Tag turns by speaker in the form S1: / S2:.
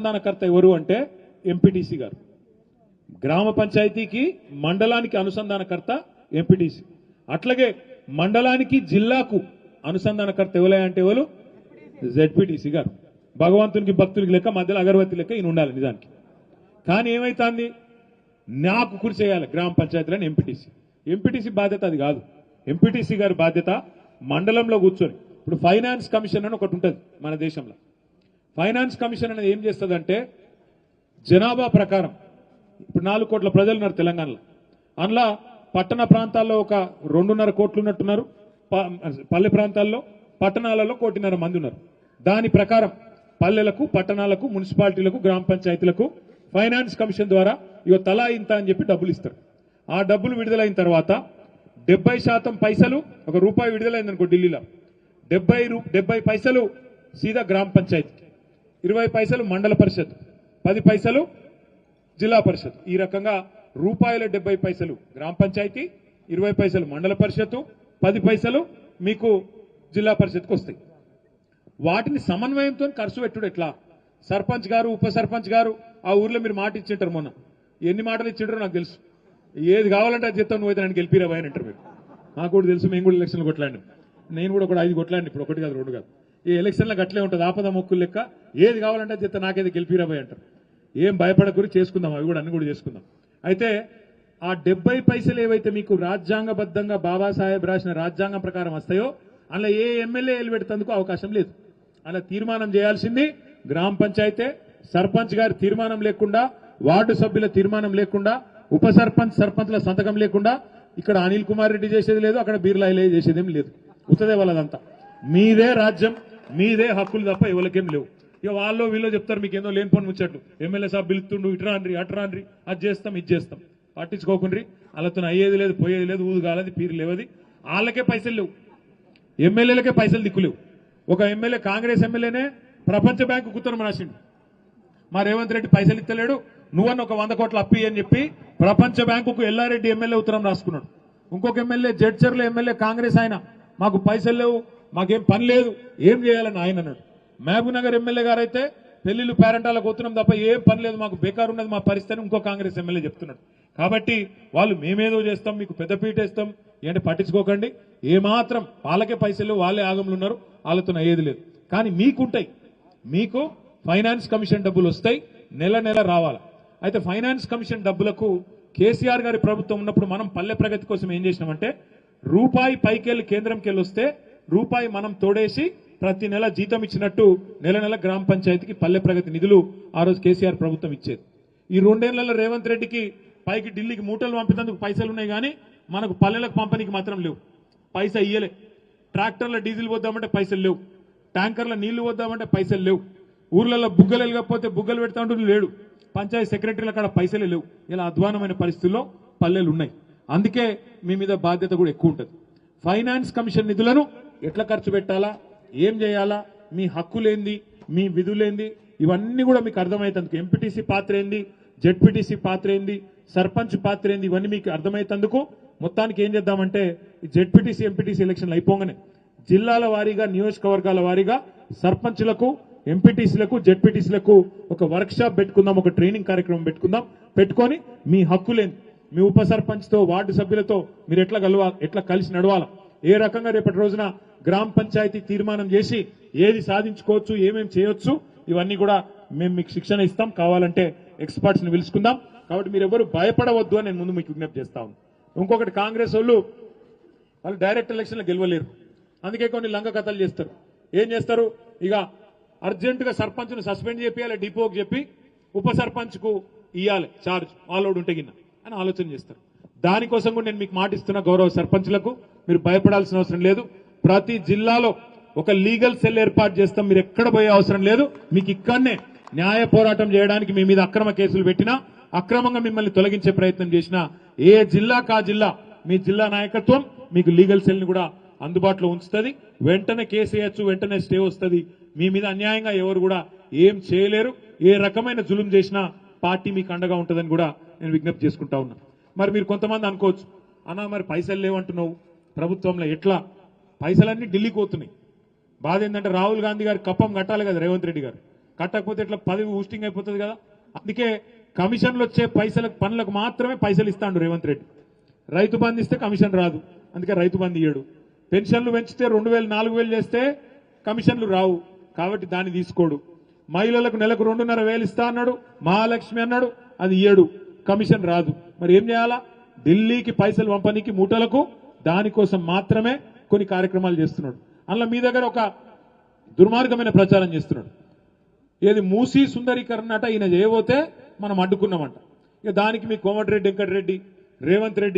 S1: అనుసంధానకర్త ఎవరు అంటే ఎంపీటీసీ గారు. గ్రామ పంచాయతీకి మండలానికి అనుసంధానకర్త ఎంపీటీసీ. అట్లాగే మండలానికి జిల్లాకు అనుసంధానకర్త ఎవలే అంటే ఎవరు జెడ్పీటీసీ గారు. భగవంతునికి భక్తులకి లెక్క మధ్యలో అగరవత్తి లెక్క ఈయన ఉండాలి నిజానికి. కానీ ఏమైతుంది, నాకు కురి చేయాలి గ్రామ పంచాయతీలని ఎంపీటీసీ బాధ్యత అది కాదు. ఎంపీటీసీ గారి బాధ్యత మండలంలో కూర్చొని, ఇప్పుడు ఫైనాన్స్ కమిషన్ అని ఒకటి ఉంటుంది మన దేశంలో. ఫైనాన్స్ కమిషన్ అనేది ఏం చేస్తుందంటే జనాభా ప్రకారం ఇప్పుడు 4 కోట్ల ప్రజలు ఉన్నారు తెలంగాణలో. అందులో పట్టణ ప్రాంతాల్లో ఒక 2.5 కోట్లు ఉన్నట్టున్నారు, పల్లె ప్రాంతాల్లో పట్టణాలలో 1.5 కోటి మంది ఉన్నారు. దాని ప్రకారం పల్లెలకు, పట్టణాలకు, మున్సిపాలిటీలకు, గ్రామ పంచాయతీలకు ఫైనాన్స్ కమిషన్ ద్వారా ఇగో తలా ఇంత అని చెప్పి డబ్బులు ఇస్తారు. ఆ డబ్బులు విడుదలైన తర్వాత 70% పైసలు, ఒక రూపాయి విడుదలైందనుకో ఢిల్లీలో, 70 పైసలు సీదా గ్రామ పంచాయతీకి, 20 పైసలు మండల పరిషత్, 10 పైసలు జిల్లా పరిషత్. ఈ రకంగా రూపాయల 70 పైసలు గ్రామ పంచాయతీ, 20 పైసలు మండల పరిషత్తు, 10 పైసలు మీకు జిల్లా పరిషత్కి వస్తాయి. వాటిని సమన్వయంతో ఖర్చు పెట్టుడు ఎట్లా? సర్పంచ్ గారు, ఉప సర్పంచ్ గారు ఆ ఊర్లో మీరు మాట ఇచ్చింటారు, మొన్న ఎన్ని మాటలు ఇచ్చింటారో నాకు తెలుసు. ఏది కావాలంటే అది చెప్తాను, నువ్వు అయితే నన్ను గెలిపిరా భయ అంటారు మీరు. నాకు కూడా తెలుసు, మేము కూడా ఎలక్షన్లు కొట్లాడినాం. నేను కూడా 5 కొట్లాడిన, ఇప్పుడు 1 కాదు 2 కాదు. ఈ ఎలక్షన్లకు అట్లే ఉంటుంది, ఆపద మొక్కులు లెక్క. ఏది కావాలంటే అది చెప్తా, నాకైతే గెలిపిరా భయ అంటారు. ఏం భయపడకూరి చేసుకుందాం, అవి కూడా అన్ని కూడా చేసుకుందాం. అయితే ఆ 70 పైసలు ఏవైతే మీకు రాజ్యాంగబద్ధంగా బాబాసాహెబ్ రాసిన రాజ్యాంగం ప్రకారం వస్తాయో అలా ఏ ఎమ్మెల్యేలు పెడతందుకు అవకాశం లేదు. అలా తీర్మానం చేయాల్సింది గ్రామ పంచాయతే. సర్పంచ్ గారి తీర్మానం లేకుండా, వార్డు సభ్యుల తీర్మానం లేకుండా, ఉప సర్పంచ్ సర్పంచ్ల సంతకం లేకుండా ఇక్కడ అనిల్ కుమార్ రెడ్డి చేసేది లేదు, అక్కడ బీర్లాయిలే చేసేదేం లేదు. ఉత్తదే వాళ్ళదంతా మీదే రాజ్యం, మీదే హక్కులు తప్ప ఎవరికేం లేవు. ఇక వాళ్ళు వీళ్ళు చెప్తారు మీకు ఏదో లేని పని ముచ్చట్లు, ఎమ్మెల్యే సాబ్ పిలుస్తుండు, ఇట్రాన్రి అట్రాన్రి, అది చేస్తాం ఇది చేస్తాం. పట్టించుకోకుండ్రి, వాళ్ళతో అయ్యేది లేదు, పోయేది లేదు, ఊదు కాలేదు, పీరు లేవది. వాళ్ళకే పైసలు లేవు, ఎమ్మెల్యేలకే పైసలు దిక్కులేవు. ఒక ఎమ్మెల్యే, కాంగ్రెస్ ఎమ్మెల్యేనే ప్రపంచ బ్యాంకు ఉత్తరం రాసిండు, మా రేవంత్ రెడ్డి పైసలు ఇస్తలేడు, నువ్వన్న ఒక 100 కోట్ల అప్పి అని చెప్పి ప్రపంచ బ్యాంకుకు ఎల్లారెడ్డి ఎమ్మెల్యే ఉత్తరం రాసుకున్నాడు. ఇంకొక ఎమ్మెల్యే, జడ్చర్ల ఎమ్మెల్యే కాంగ్రెస్ ఆయన, మాకు పైసలు లేవు, మాకేం పని లేదు, ఏం చేయాలని ఆయన అన్నాడు. మహబూబ్ నగర్ ఎమ్మెల్యే గారు అయితే పెళ్లిళ్ళు పేరెంటాలకు పోతున్నాం తప్ప ఏం పని లేదు, మాకు బేకారు ఉన్నది మా పరిస్థితి ఇంకో కాంగ్రెస్ ఎమ్మెల్యే చెప్తున్నాడు. కాబట్టి వాళ్ళు మేమేదో చేస్తాం, మీకు పెద్దపీట వేస్తాం ఏంటంటే పట్టించుకోకండి. ఏమాత్రం వాళ్ళకే పైసలు, వాళ్ళే ఆగంలో ఉన్నారు, వాళ్ళతో అయ్యేది లేదు. కానీ మీకుంటాయి, మీకు ఫైనాన్స్ కమిషన్ డబ్బులు వస్తాయి, నెల నెల రావాలి. అయితే ఫైనాన్స్ కమిషన్ డబ్బులకు కేసీఆర్ గారి ప్రభుత్వం ఉన్నప్పుడు మనం పల్లె ప్రగతి కోసం ఏం చేసినామంటే రూపాయి పైకెళ్ళి కేంద్రంకి వెళ్ళి వస్తే రూపాయి మనం తోడేసి ప్రతి నెల జీతం ఇచ్చినట్టు నెల నెల గ్రామ పంచాయతీకి పల్లె ప్రగతి నిధులు ఆ రోజు కేసీఆర్ ప్రభుత్వం ఇచ్చేది. ఈ 2 ఏళ్లలో రేవంత్ రెడ్డికి పైకి ఢిల్లీకి మూటలు పంపినందుకు పైసలు ఉన్నాయి, కానీ మనకు పల్లెలకు పంపనీకి మాత్రం లేవు. పైసా ఇయ్యలే. ట్రాక్టర్ల డీజిల్ వద్దామంటే పైసలు లేవు, ట్యాంకర్ల నీళ్లు వద్దామంటే పైసలు లేవు, ఊర్లలో బుగ్గలు వెళ్ళకపోతే బుగ్గలు పెడతా ఉంటూ లేడు, పంచాయతీ సెక్రటరీల కాడ పైసలే లేవు. ఇలా అధ్వానమైన పరిస్థితుల్లో పల్లెలు ఉన్నాయి. అందుకే మీ మీద బాధ్యత కూడా ఎక్కువ ఉంటుంది. ఫైనాన్స్ కమిషన్ నిధులను ఎట్లా ఖర్చు పెట్టాలా, ఏం చేయాలా, మీ హక్కులేంది, మీ విధులేంది, ఇవన్నీ కూడా మీకు అర్థమవుతుంది. ఎంపీటీసీ పాత్ర ఏంది, జెడ్పీటీసీ పాత్ర ఏంది, సర్పంచ్ పాత్ర ఏంది, ఇవన్నీ మీకు అర్థమవుతందుకు మొత్తానికి ఏం చేద్దామంటే ఈ జెడ్పీటీసీ ఎంపీటీసీ ఎలక్షన్లు అయిపోగానే జిల్లాల వారీగా, నియోజకవర్గాల వారీగా సర్పంచ్లకు, ఎంపీటీసీలకు, జెడ్పీటీసీలకు ఒక వర్క్ షాప్ పెట్టుకుందాం, ఒక ట్రైనింగ్ కార్యక్రమం పెట్టుకొని మీ హక్కులేంది, మీ ఉప సర్పంచ్తో, వార్డు సభ్యులతో మీరు ఎట్లా కలిసి నడవాలా, ఏ రకంగా రేపటి రోజున గ్రామ పంచాయతీ తీర్మానం చేసి ఏది సాధించుకోవచ్చు, ఏమేమి చేయొచ్చు, ఇవన్నీ కూడా మేము మీకు శిక్షణ ఇస్తాం. కావాలంటే ఎక్స్పర్ట్స్ ని పిలుచుకుందాం. కాబట్టి మీరు ఎవరు భయపడవద్దు అని నేను ముందు మీకు విజ్ఞప్తి చేస్తా ఉన్నాను. ఇంకొకటి, కాంగ్రెస్ వాళ్ళు డైరెక్ట్ ఎలక్షన్లో గెలవలేరు, అందుకే కొన్ని లంగ కథలు చేస్తారు. ఏం చేస్తారు, ఇక అర్జెంటుగా సర్పంచ్ను సస్పెండ్ చేయాలి, డిపోకి చెప్పి ఉప సర్పంచ్కు ఇవ్వాలి చార్జ్, వాళ్ళోడు ఉంటే గిన్న అని ఆలోచన చేస్తారు. దానికోసం కూడా నేను మీకు మాటిస్తున్న గౌరవ సర్పంచ్లకు, మీరు భయపడాల్సిన అవసరం లేదు. ప్రతి జిల్లాలో ఒక లీగల్ సెల్ ఏర్పాటు చేస్తాం, మీరు ఎక్కడ పోయే అవసరం లేదు. మీకు ఇక్కడనే న్యాయ పోరాటం చేయడానికి మీ మీద అక్రమ కేసులు పెట్టినా, అక్రమంగా మిమ్మల్ని తొలగించే ప్రయత్నం చేసినా, ఏ జిల్లాకా జిల్లా మీ జిల్లా నాయకత్వం మీకు లీగల్ సెల్ ని కూడా అందుబాటులో ఉంచుతుంది. వెంటనే కేసు వేయచ్చు, వెంటనే స్టే వస్తుంది. మీ మీద అన్యాయంగా ఎవరు కూడా ఏం చేయలేరు. ఏ రకమైన జులుం చేసినా పార్టీ మీకు అండగా ఉంటుందని కూడా నేను విజ్ఞప్తి చేసుకుంటా ఉన్నా. మరి మీరు కొంతమంది అనుకోవచ్చు, అన్నా మరి పైసలు లేవంటున్నావు ప్రభుత్వంలో, ఎట్లా? పైసలన్నీ ఢిల్లీకి పోతున్నాయి. బాధ ఏంటంటే రాహుల్ గాంధీ గారి కప్పం కట్టాలి కదా రేవంత్ రెడ్డి గారు, కట్టకపోతే ఇట్లా పదవి ఊస్టింగ్ అయిపోతుంది కదా. అందుకే కమిషన్లు వచ్చే పనులకు మాత్రమే పైసలు ఇస్తాడు రేవంత్ రెడ్డి. రైతు బంధు ఇస్తే కమిషన్ రాదు, అందుకే రైతు బంధు ఇయ్యడు. పెన్షన్లు పెంచితే 2000 4000 చేస్తే కమిషన్లు రావు, కాబట్టి దాన్ని తీసుకోడు. మహిళలకు నెలకు 2500 ఇస్తా అన్నాడు, మహాలక్ష్మి అన్నాడు, అది ఇయ్యడు, కమిషన్ రాదు. మరి ఏం చేయాలా? ఢిల్లీకి పైసలు పంపనీకి మూటలకు, దానికోసం మాత్రమే కొన్ని కార్యక్రమాలు చేస్తున్నాడు. అందులో మీ దగ్గర ఒక దుర్మార్గమైన ప్రచారం చేస్తున్నాడు. ఏది మూసీ సుందరీకరణ అట ఈయన చేయబోతే మనం అడ్డుకున్నామంట. ఇక దానికి మీ కోమటిరెడ్డి వెంకటరెడ్డి, రేవంత్ రెడ్డి